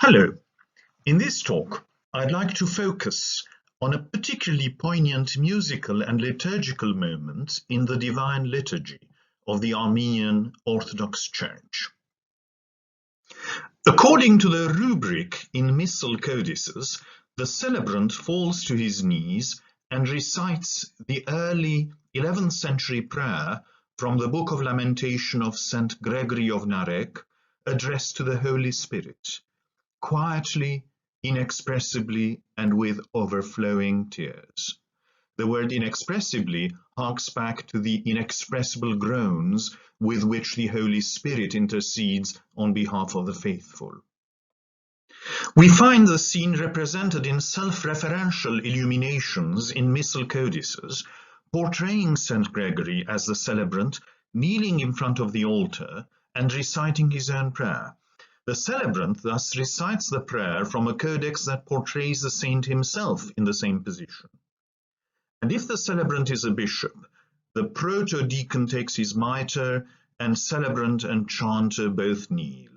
Hello. In this talk, I'd like to focus on a particularly poignant musical and liturgical moment in the Divine Liturgy of the Armenian Orthodox Church. According to the rubric in Missal codices, the celebrant falls to his knees and recites the early 11th century prayer from the Book of Lamentation of St. Gregory of Narek, addressed to the Holy Spirit, quietly, inexpressibly, and with overflowing tears. The word inexpressibly harks back to the inexpressible groans with which the Holy Spirit intercedes on behalf of the faithful. We find the scene represented in self-referential illuminations in Missal codices, portraying St. Gregory as the celebrant, kneeling in front of the altar and reciting his own prayer. The celebrant thus recites the prayer from a codex that portrays the saint himself in the same position. And if the celebrant is a bishop, the proto-deacon takes his mitre, and celebrant and chanter both kneel.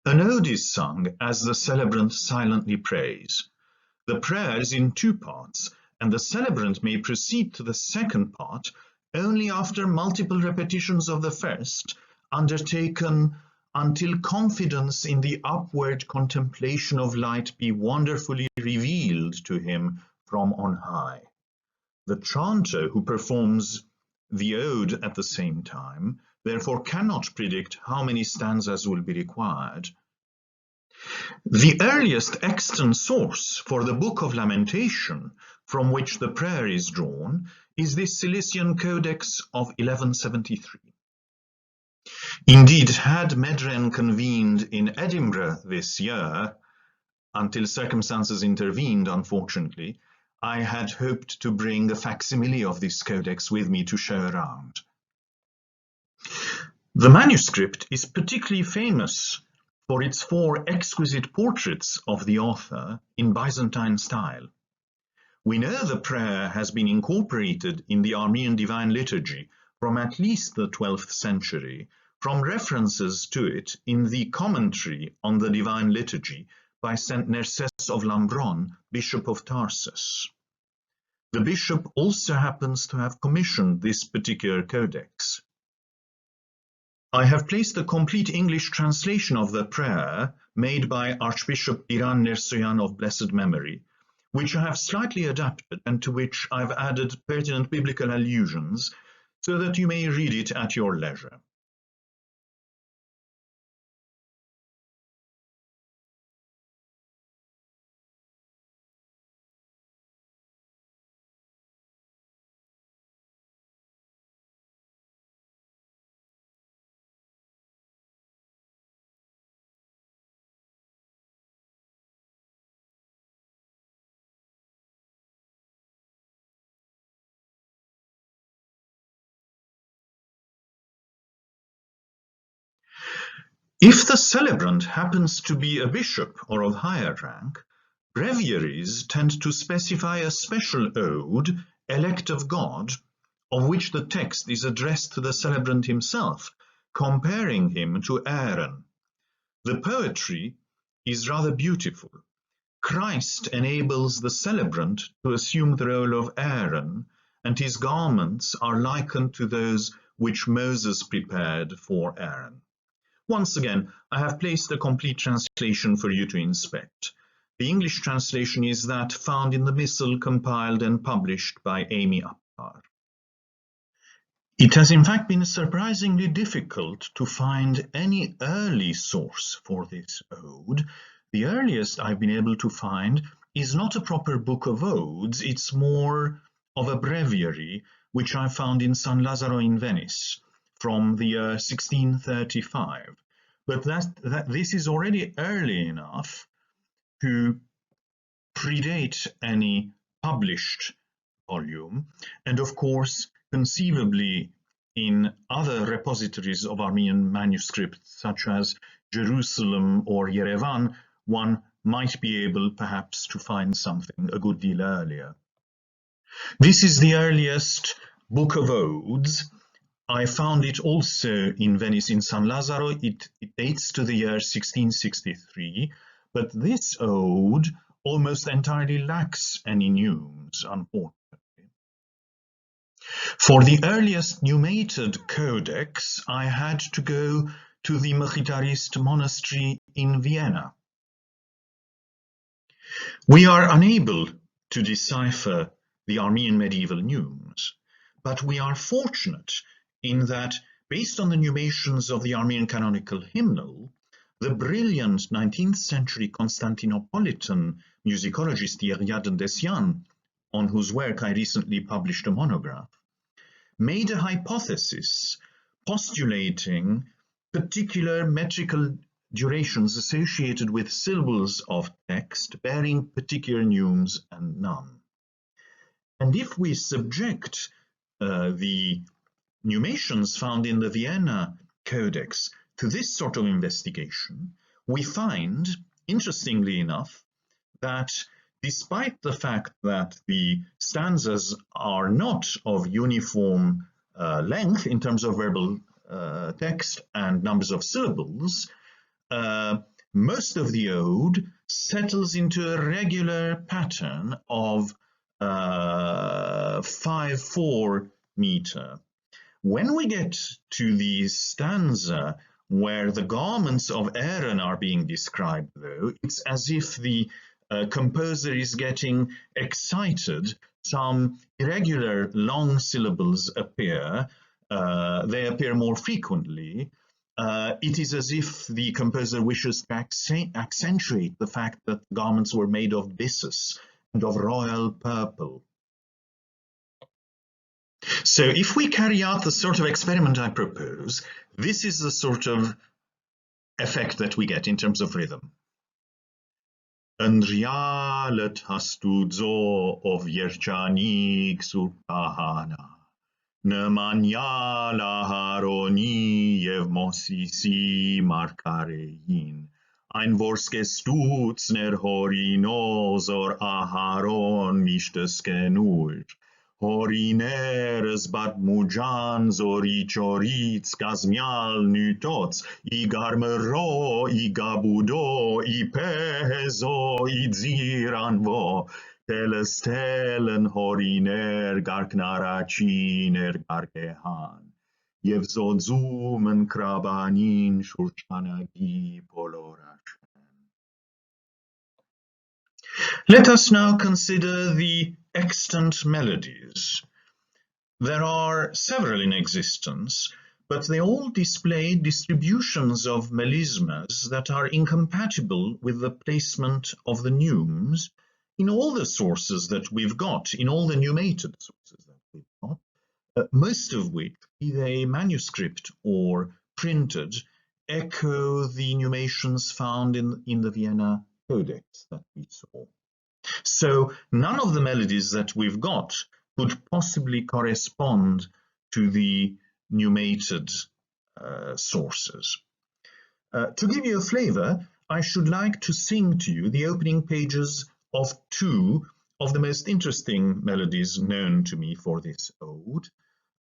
An ode is sung as the celebrant silently prays. The prayer is in two parts, and the celebrant may proceed to the second part only after multiple repetitions of the first, undertaken until confidence in the upward contemplation of light be wonderfully revealed to him from on high. The chanter who performs the ode at the same time, therefore cannot predict how many stanzas will be required. The earliest extant source for the Book of Lamentation, from which the prayer is drawn, is the Cilician Codex of 1173. Indeed, had MedRen convened in Edinburgh this year, until circumstances intervened, unfortunately, I had hoped to bring a facsimile of this codex with me to show around. The manuscript is particularly famous for its 4 exquisite portraits of the author in Byzantine style. We know the prayer has been incorporated in the Armenian Divine Liturgy from at least the 12th century, from references to it in the commentary on the Divine Liturgy by St. Narcisse of Lambron, Bishop of Tarsus. The bishop also happens to have commissioned this particular codex. I have placed a complete English translation of the prayer made by Archbishop Iran Nersoyan of blessed memory, which I have slightly adapted and to which I've added pertinent biblical allusions so that you may read it at your leisure. If the celebrant happens to be a bishop or of higher rank, breviaries tend to specify a special ode, elect of God, of which the text is addressed to the celebrant himself, comparing him to Aaron. The poetry is rather beautiful. Christ enables the celebrant to assume the role of Aaron, and his garments are likened to those which Moses prepared for Aaron. Once again, I have placed a complete translation for you to inspect. The English translation is that found in the Missal compiled and published by Amy Aptar. It has in fact been surprisingly difficult to find any early source for this ode. The earliest I've been able to find is not a proper book of odes, it's more of a breviary, which I found in San Lazzaro in Venice from the year 1635. But this is already early enough to predate any published volume, and of course, conceivably in other repositories of Armenian manuscripts, such as Jerusalem or Yerevan, one might be able perhaps to find something a good deal earlier. This is the earliest book of odes, I found it also in Venice in San Lazzaro. It dates to the year 1663, but this ode almost entirely lacks any neumes, unfortunately. For the earliest numated codex, I had to go to the Mechitarist monastery in Vienna. We are unable to decipher the Armenian medieval neumes, but we are fortunate in that, based on the numations of the Armenian canonical hymnal, the brilliant 19th century Constantinopolitan musicologist Haig Utidjian, on whose work I recently published a monograph, made a hypothesis postulating particular metrical durations associated with syllables of text bearing particular neumes and none. And if we subject the numations found in the Vienna Codex to this sort of investigation, we find, interestingly enough, that despite the fact that the stanzas are not of uniform length in terms of verbal text and numbers of syllables, most of the ode settles into a regular pattern of 5/4 meter. When we get to the stanza where the garments of Aaron are being described, though, it's as if the composer is getting excited. Some irregular long syllables appear. They appear more frequently. It is as if the composer wishes to accentuate the fact that garments were made of byssus and of royal purple. So if we carry out the sort of experiment I propose, this is the sort of effect that we get in terms of rhythm. În realet hastudzo of vierchanik surpahana, në manjala haroni ev mosisi markarein, ein vorske stutzner horinozor aharon mishteskenur, horineres bat mujan zori chorits gazmial nutots, I garmero, I gabudo, I pezo, I dziranvo, telestelen horiner garknarachiner garkehan, jev zodzumen krabanin shurchanagi polorashen. Let us now consider the extant melodies. There are several in existence, but they all display distributions of melismas that are incompatible with the placement of the neumes in all the sources that we've got, in all the numated sources that we've got, most of which, be they manuscript or printed, echo the numations found in the Vienna Codex that we saw. So none of the melodies that we've got could possibly correspond to the numated sources. To give you a flavor, I should like to sing to you the opening pages of two of the most interesting melodies known to me for this ode,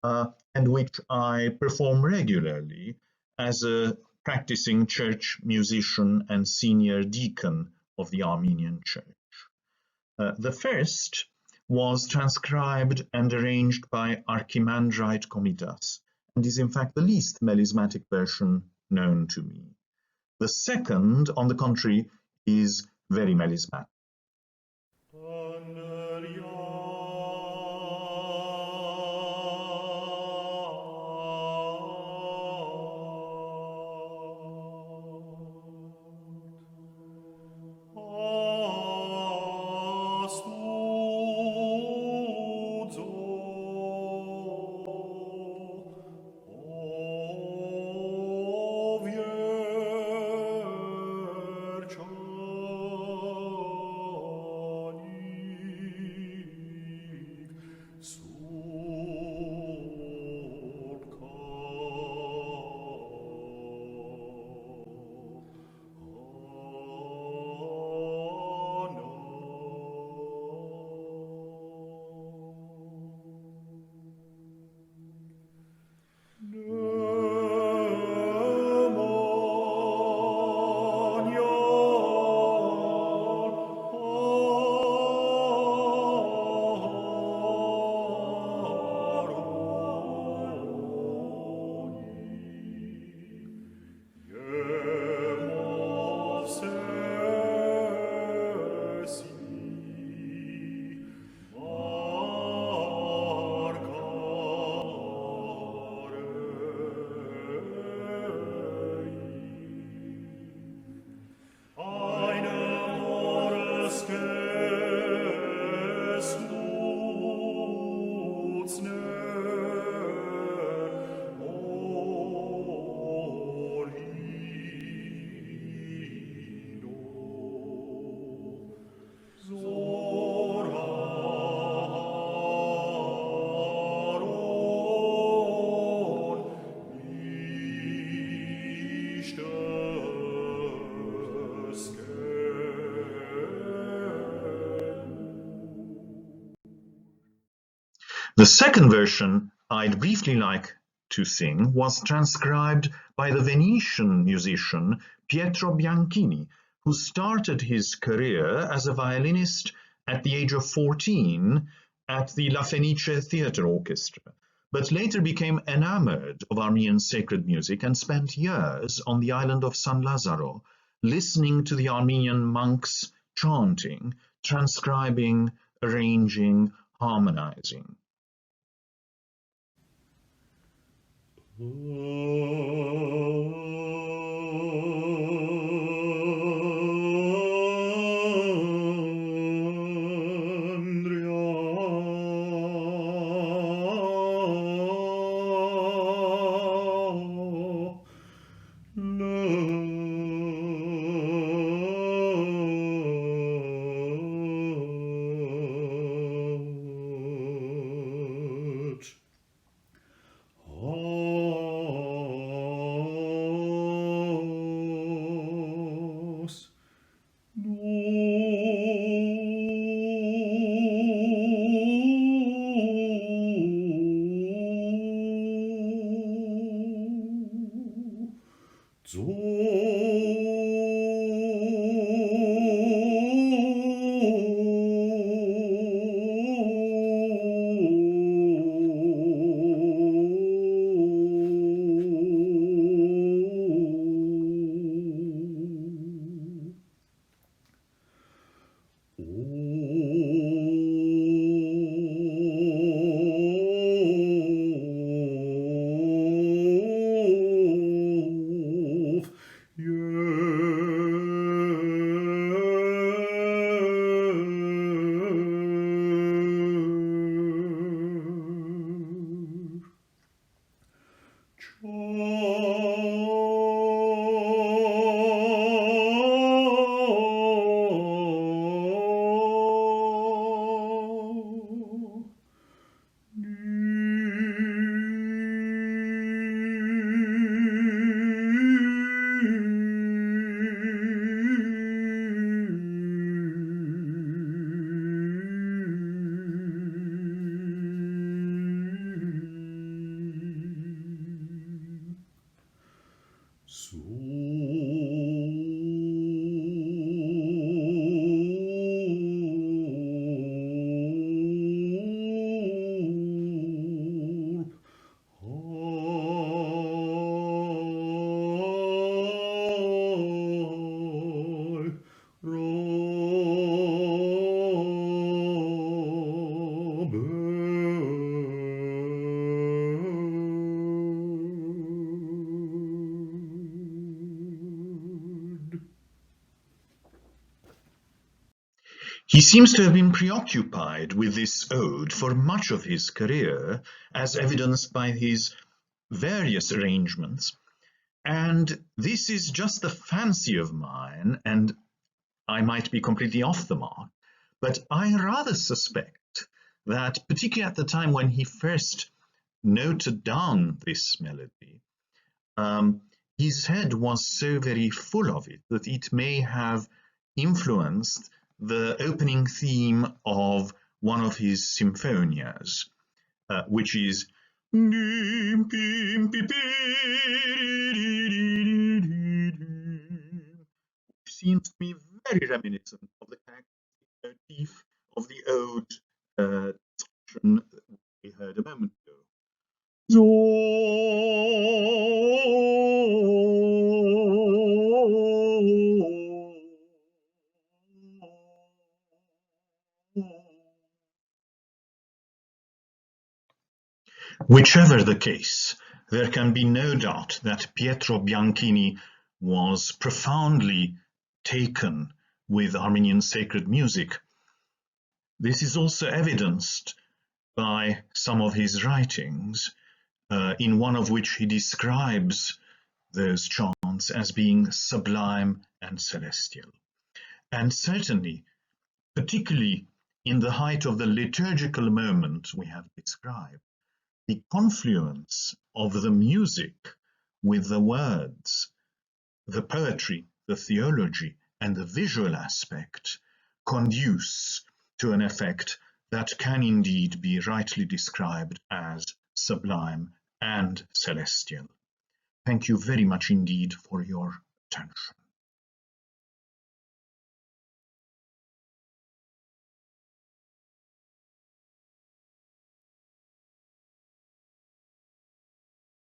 and which I perform regularly as a practicing church musician and senior deacon of the Armenian Church. The first was transcribed and arranged by Archimandrite Komitas, and is in fact the least melismatic version known to me. The second, on the contrary, is very melismatic. The second version I'd briefly like to sing was transcribed by the Venetian musician Pietro Bianchini, who started his career as a violinist at the age of 14 at the La Fenice Theatre Orchestra, but later became enamored of Armenian sacred music and spent years on the island of San Lazzaro, listening to the Armenian monks chanting, transcribing, arranging, harmonizing. He seems to have been preoccupied with this ode for much of his career, as evidenced by his various arrangements. And this is just a fancy of mine, and I might be completely off the mark, but I rather suspect that, particularly at the time when he first noted down this melody, his head was so very full of it that it may have influenced the opening theme of one of his symphonias, which is seems to be very reminiscent of the characteristic motif of the ode description that we heard a moment ago. Whichever the case, there can be no doubt that Pietro Bianchini was profoundly taken with Armenian sacred music. This is also evidenced by some of his writings, in one of which he describes those chants as being sublime and celestial. And certainly, particularly in the height of the liturgical moment we have described, the confluence of the music with the words, the poetry, the theology, and the visual aspect conduce to an effect that can indeed be rightly described as sublime and celestial. Thank you very much indeed for your attention.